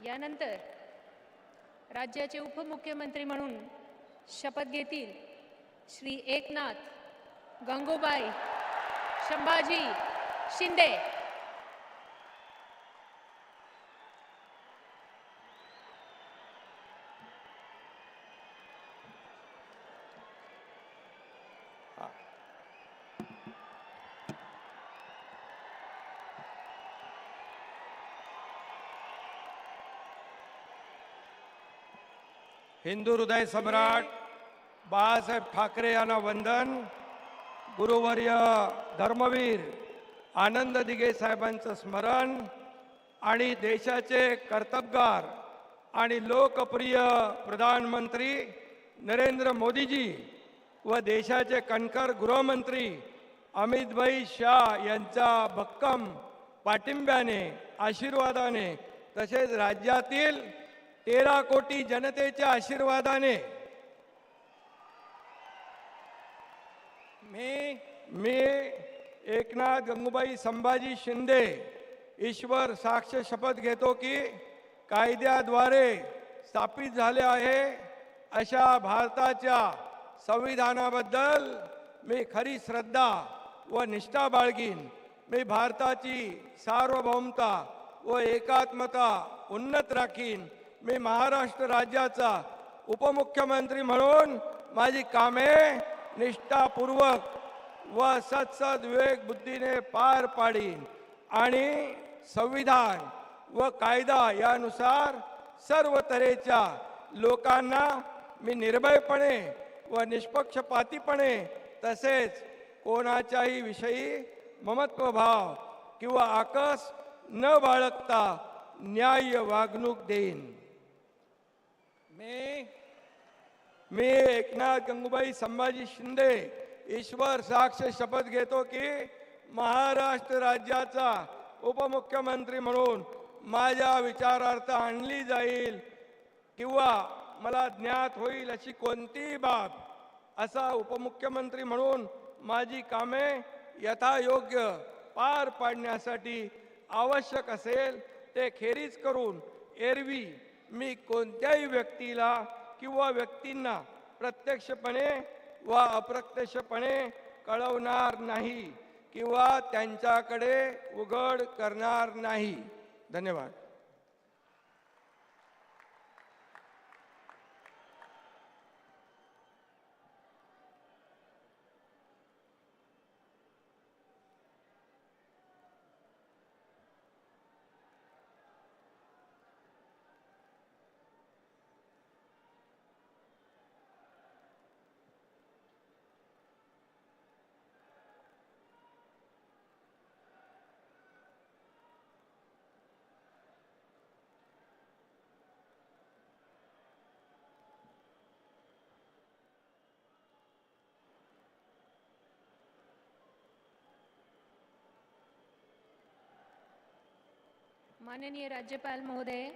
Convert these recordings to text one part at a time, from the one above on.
यानंतर राज्याचे उपमुख्यमंत्री म्हणून शपथ घेतील श्री एकनाथ गंगूबाई संभाजी शिंदे। हिंदू हृदय सम्राट बाळासाहेब ठाकरे यांना वंदन। गुरुवर्य धर्मवीर आनंद दिघे साहेबांचं स्मरण आणि देशाचे कर्तबगार आणि लोकप्रिय प्रधानमंत्री नरेंद्र मोदीजी व देशाचे कणखर गृहमंत्री अमितभाई शाह यांच्या भक्कम पाठिंब्याने आशीर्वादाने तसेच राज्यातील 13 कोटी जनतेच्या आशीर्वादाने मी एकनाथ गंगूबाई संभाजी शिंदे ईश्वर साक्ष शपथ घेतो की कायद्याद्वारे स्थापित झाले आहे अशा भारताच्या संविधानाबद्दल मी खरी श्रद्धा व निष्ठा बाळगीन। मी भारताची सार्वभौमता व एकात्मता उन्नत राखीन। मी महाराष्ट्र राज्याचा उपमुख्यमंत्री म्हणून माझी कामे निष्ठापूर्वक व सत्सद विवेक बुद्धीने पार पाडीन आणि संविधान व कायदा यानुसार सर्व तऱ्हेच्या लोकांना मी निर्भयपणे व निष्पक्षपातीपणे तसेच कोणाच्याही विषयी ममत्वभाव किंवा आकस न बाळगता न्याय्य वागणूक देईन। मी एकनाथ गंगूबाई संभाजी शिंदे ईश्वर साक्ष शपथ घेतो की महाराष्ट्र राज्याचा उपमुख्यमंत्री म्हणून माझ्या विचारार्थ आणली जाईल किंवा मला ज्ञात होईल अशी कोणतीही बाब असा उपमुख्यमंत्री म्हणून माझी कामे यथायोग्य पार पाडण्यासाठी आवश्यक असेल ते खेरीज करून एरवी मी कोणत्याही व्यक्तीला किंवा व्यक्तींना प्रत्यक्षपणे व अप्रत्यक्षपणे कळवणार नाही किंवा त्यांच्याकडे उघड करणार नाही। धन्यवाद। माननीय राज्यपाल महोदय,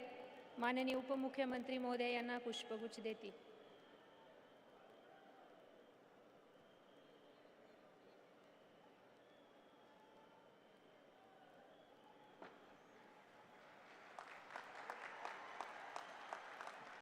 माननीय उपमुख्यमंत्री महोदय यांना पुष्पगुच्छ देतील।